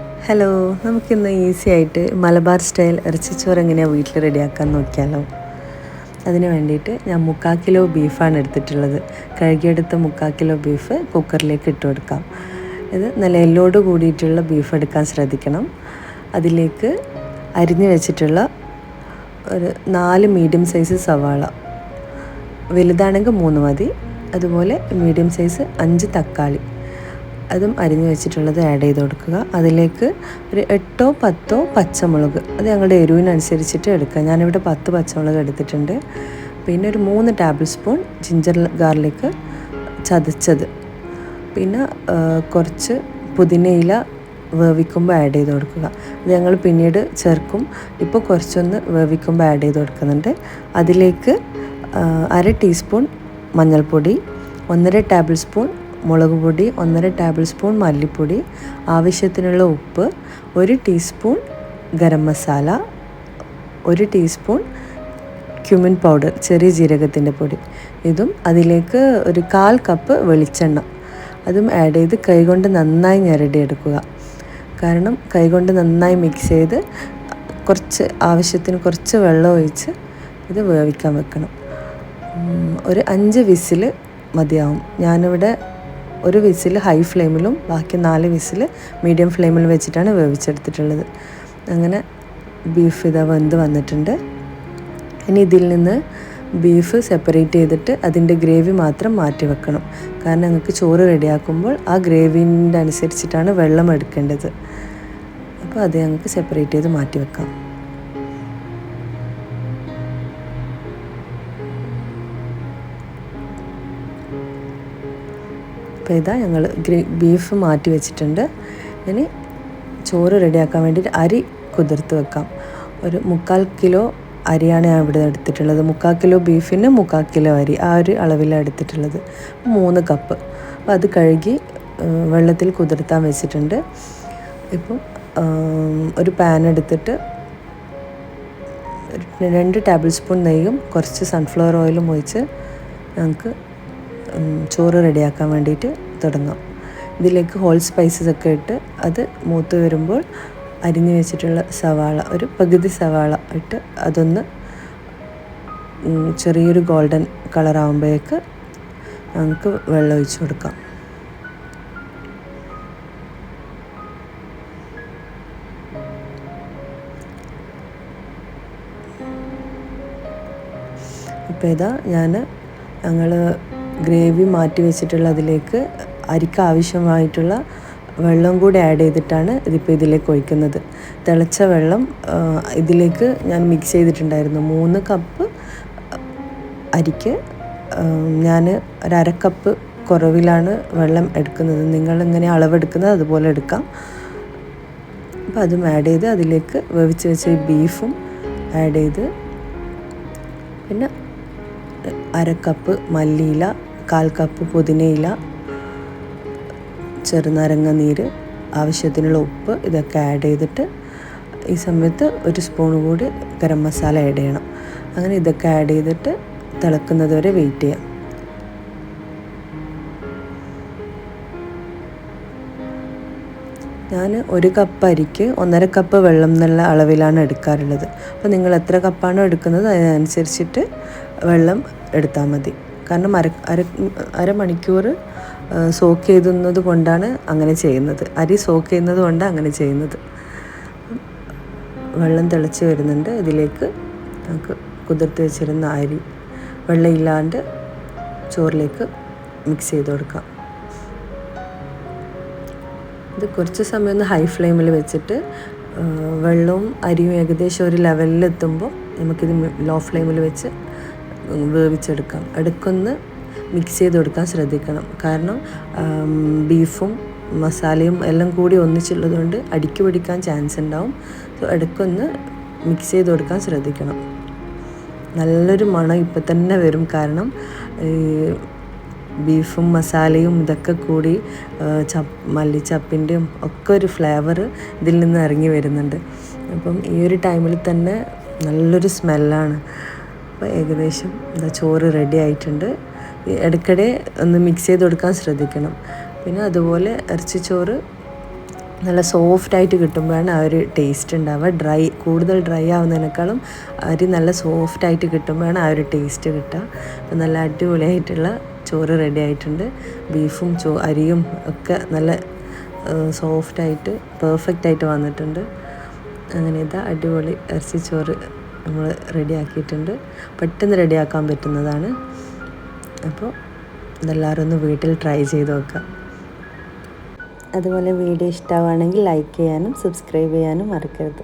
Hello, നമുക്കിന്ന് easy ആയിട്ട് Malabar style ഇറച്ചിച്ചോറ് എങ്ങനെയാണ് വീട്ടിൽ റെഡിയാക്കാൻ നോക്കിയാലോ. അതിന് വേണ്ടിയിട്ട് ഞാൻ 3/4 കിലോ ബീഫാണ് എടുത്തിട്ടുള്ളത്. കഴുകിയെടുത്ത 3/4 കിലോ ബീഫ് കുക്കറിലേക്ക് ഇട്ട് കൊടുക്കാം. ഇത് നല്ല എല്ലോട് കൂടിയിട്ടുള്ള ബീഫ് എടുക്കാൻ ശ്രദ്ധിക്കണം. അതിലേക്ക് അരിഞ്ഞു വെച്ചിട്ടുള്ള ഒരു 4 മീഡിയം സൈസ് സവാള, വലുതാണെങ്കിൽ 3 മതി. അതുപോലെ മീഡിയം സൈസ് 5 തക്കാളി, അതും അരിഞ്ഞു വെച്ചിട്ടുള്ളത് ആഡ് ചെയ്ത് കൊടുക്കുക. അതിലേക്ക് ഒരു 8 10 പച്ചമുളക്, അത് ഞങ്ങളുടെ എരിവിനനുസരിച്ചിട്ട് എടുക്കുക. ഞാനിവിടെ 10 പച്ചമുളക് എടുത്തിട്ടുണ്ട്. പിന്നെ ഒരു 3 ടേബിൾ സ്പൂൺ ജിഞ്ചർ ഗാർലിക് ചതച്ചത്, പിന്നെ കുറച്ച് പുതിനയില വേവിക്കുമ്പോൾ ആഡ് ചെയ്ത് കൊടുക്കുക. അത് ഞങ്ങൾ പിന്നീട് ചേർക്കും. ഇപ്പോൾ കുറച്ചൊന്ന് വേവിക്കുമ്പോൾ ആഡ് ചെയ്ത് കൊടുക്കുന്നുണ്ട്. അതിലേക്ക് 1/2 ടീസ്പൂൺ മഞ്ഞൾപ്പൊടി, 1.5 ടേബിൾ സ്പൂൺ മുളക് പൊടി, 1.5 ടേബിൾ സ്പൂൺ മല്ലിപ്പൊടി, ആവശ്യത്തിനുള്ള ഉപ്പ്, 1 teaspoon garam masala, 1 teaspoon cumin powder, ചെറിയ ജീരകത്തിൻ്റെ പൊടി. ഇതും അതിലേക്ക് ഒരു 1/4 കപ്പ് വെളിച്ചെണ്ണ, അതും ആഡ് ചെയ്ത് കൈകൊണ്ട് നന്നായി ഞെരടിയെടുക്കുക. കാരണം കൈകൊണ്ട് നന്നായി മിക്സ് ചെയ്ത് ആവശ്യത്തിന് കുറച്ച് വെള്ളം ഒഴിച്ച് ഇത് വേവിക്കാൻ വെക്കണം. ഒരു 5 വിസിൽ മതിയാവും. ഞാനിവിടെ ഒരു വിസിൽ ഹൈ ഫ്ലെയിമിലും ബാക്കി 4 വിസിൽ മീഡിയം ഫ്ലെയിമിൽ വെച്ചിട്ടാണ് വേവിച്ചെടുത്തിട്ടുള്ളത്. അങ്ങനെ ബീഫ് ഇതാ വെന്ത് വന്നിട്ടുണ്ട്. ഇനി ഇതിൽ നിന്ന് ബീഫ് സെപ്പറേറ്റ് ചെയ്തിട്ട് അതിൻ്റെ ഗ്രേവി മാത്രം മാറ്റി വെക്കണം. കാരണം ഞങ്ങൾക്ക് ചോറ് റെഡിയാക്കുമ്പോൾ ആ ഗ്രേവിൻ്റെ അനുസരിച്ചിട്ടാണ് വെള്ളം എടുക്കേണ്ടത്. അപ്പോൾ അത് ഞങ്ങൾക്ക് സെപ്പറേറ്റ് ചെയ്ത് മാറ്റി വെക്കാം. അപ്പോൾ ഇതാ ഞങ്ങൾ ബീഫ് മാറ്റി വെച്ചിട്ടുണ്ട്. ഇനി ചോറ് റെഡിയാക്കാൻ വേണ്ടിയിട്ട് അരി കുതിർത്ത് വെക്കാം. ഒരു 3/4 കിലോ അരിയാണ് ഞാൻ ഇവിടെ എടുത്തിട്ടുള്ളത്. 3/4 കിലോ ബീഫിന് 3/4 കിലോ അരി, ആ ഒരു അളവിലാണ് എടുത്തിട്ടുള്ളത്. 3 കപ്പ്. അപ്പോൾ അത് കഴുകി വെള്ളത്തിൽ കുതിർത്താൻ വെച്ചിട്ടുണ്ട്. ഇപ്പം ഒരു പാൻ എടുത്തിട്ട് 2 ടേബിൾ സ്പൂൺ നെയ്യും കുറച്ച് സൺഫ്ലവർ ഓയിലും ഒഴിച്ച് ഞങ്ങൾക്ക് ചോറ് റെഡിയാക്കാൻ വേണ്ടിയിട്ട് തുടങ്ങാം. ഇതിലേക്ക് ഹോൾ സ്പൈസസ് ഒക്കെ ഇട്ട് അത് മൂത്ത് വരുമ്പോൾ അരിഞ്ഞു വെച്ചിട്ടുള്ള സവാള, ഒരു പകുതി സവാള ഇട്ട് അതൊന്ന് ചെറിയൊരു ഗോൾഡൻ കളറാകുമ്പോഴേക്ക് നമുക്ക് വെള്ളം ഒഴിച്ച് കൊടുക്കാം. ഇപ്പോൾ ഇതാ ഞങ്ങൾ ഗ്രേവി മാറ്റി വെച്ചിട്ടുള്ള അതിലേക്ക് അരിക്ക് ആവശ്യമായിട്ടുള്ള വെള്ളം കൂടി ആഡ് ചെയ്തിട്ടാണ് ഇതിപ്പോൾ ഇതിലേക്ക് ഒഴിക്കുന്നത്. തിളച്ച വെള്ളം ഇതിലേക്ക് ഞാൻ മിക്സ് ചെയ്തിട്ടുണ്ടായിരുന്നു. 3 കപ്പ് അരിക്ക് ഞാൻ ഒരു 1/2 കപ്പ് കുറവിലാണ് വെള്ളം എടുക്കുന്നത്. നിങ്ങളിങ്ങനെ അളവെടുക്കുന്നത് അതുപോലെ എടുക്കാം. അപ്പോൾ അതും ആഡ് ചെയ്ത് അതിലേക്ക് വേവിച്ച് വെച്ച ഈ ബീഫും ആഡ് ചെയ്ത്, പിന്നെ 1/2 കപ്പ് മല്ലിയില, 1/4 കപ്പ് പുതിനയില, ചെറുനാരങ്ങ നീര്, ആവശ്യത്തിനുള്ള ഉപ്പ്, ഇതൊക്കെ ആഡ് ചെയ്തിട്ട് ഈ സമയത്ത് 1 സ്പൂൺ കൂടി ഗരം മസാല ആഡ് ചെയ്യണം. അങ്ങനെ ഇതൊക്കെ ആഡ് ചെയ്തിട്ട് തിളക്കുന്നത് വരെ വെയിറ്റ് ചെയ്യാം. ഞാൻ 1 കപ്പ് അരിക്ക് 1.5 കപ്പ് വെള്ളം എന്നുള്ള അളവിലാണ് എടുക്കാറുള്ളത്. അപ്പോൾ നിങ്ങൾ എത്ര കപ്പാണോ എടുക്കുന്നത് അതിനനുസരിച്ചിട്ട് വെള്ളം എടുത്താൽ മതി. കാരണം അരമണിക്കൂർ സോക്ക് ചെയ്യുന്നത് കൊണ്ടാണ് അങ്ങനെ ചെയ്യുന്നത്. അരി സോക്ക് ചെയ്യുന്നത് കൊണ്ടാണ് അങ്ങനെ ചെയ്യുന്നത്. വെള്ളം തിളച്ച് വരുന്നുണ്ട്. ഇതിലേക്ക് നമുക്ക് കുതിർത്ത് വെച്ചിരുന്ന അരി വെള്ളമില്ലാണ്ട് ചോറിലേക്ക് മിക്സ് ചെയ്ത് കൊടുക്കാം. ഇത് കുറച്ച് സമയം ഒന്ന് ഹൈ ഫ്ലെയിമിൽ വെച്ചിട്ട് വെള്ളവും അരിയും ഏകദേശം ഒരു ലെവലിലെത്തുമ്പോൾ നമുക്കിത് ലോ ഫ്ലെയിമിൽ വെച്ച് വേവിച്ചെടുക്കാം. ഇടയ്ക്കൊന്ന് മിക്സ് ചെയ്ത് കൊടുക്കാൻ ശ്രദ്ധിക്കണം. കാരണം ബീഫും മസാലയും എല്ലാം കൂടി ഒന്നിച്ചുള്ളതുകൊണ്ട് അടിക്ക് പിടിക്കാൻ ചാൻസ് ഉണ്ടാവും. സോ ഇടയ്ക്കൊന്ന് മിക്സ് ചെയ്ത് കൊടുക്കാൻ ശ്രദ്ധിക്കണം. നല്ലൊരു മണം ഇപ്പം തന്നെ വരും. കാരണം ബീഫും മസാലയും ഇതൊക്കെ കൂടി മല്ലിച്ചപ്പിൻ്റെയും ഒക്കെ ഒരു ഫ്ലേവർ ഇതിൽ നിന്ന് ഇറങ്ങി വരുന്നുണ്ട്. അപ്പം ഈ ഒരു ടൈമിൽ തന്നെ നല്ലൊരു സ്മെല്ലാണ്. അപ്പോൾ ഏകദേശം ചോറ് റെഡി ആയിട്ടുണ്ട്. ഇടയ്ക്കിടെ ഒന്ന് മിക്സ് ചെയ്ത് കൊടുക്കാൻ ശ്രദ്ധിക്കണം. പിന്നെ അതുപോലെ ഇറച്ചിച്ചോറ് നല്ല സോഫ്റ്റായിട്ട് കിട്ടുമ്പോഴാണ് ആ ഒരു ടേസ്റ്റ് ഉണ്ടാവുക. കൂടുതൽ ഡ്രൈ ആവുന്നതിനേക്കാളും അരി നല്ല സോഫ്റ്റായിട്ട് കിട്ടുമ്പോഴാണ് ആ ഒരു ടേസ്റ്റ് കിട്ടുക. അപ്പം നല്ല അടിപൊളിയായിട്ടുള്ള ചോറ് റെഡി ആയിട്ടുണ്ട്. ബീഫും അരിയും ഒക്കെ നല്ല സോഫ്റ്റായിട്ട് പെർഫെക്റ്റായിട്ട് വന്നിട്ടുണ്ട്. അങ്ങനെ ഇതാ അടിപൊളി ഇറച്ചിച്ചോറ് നമ്മൾ റെഡിയാക്കിയിട്ടുണ്ട്. പെട്ടെന്ന് റെഡിയാക്കാൻ പറ്റുന്നതാണ്. അപ്പോൾ ഇതെല്ലാവരും ഒന്ന് വീട്ടിൽ ട്രൈ ചെയ്ത് നോക്കുക. അതുപോലെ വീഡിയോ ഇഷ്ടമാവുകയാണെങ്കിൽ ലൈക്ക് ചെയ്യാനും സബ്സ്ക്രൈബ് ചെയ്യാനും മറക്കരുത്.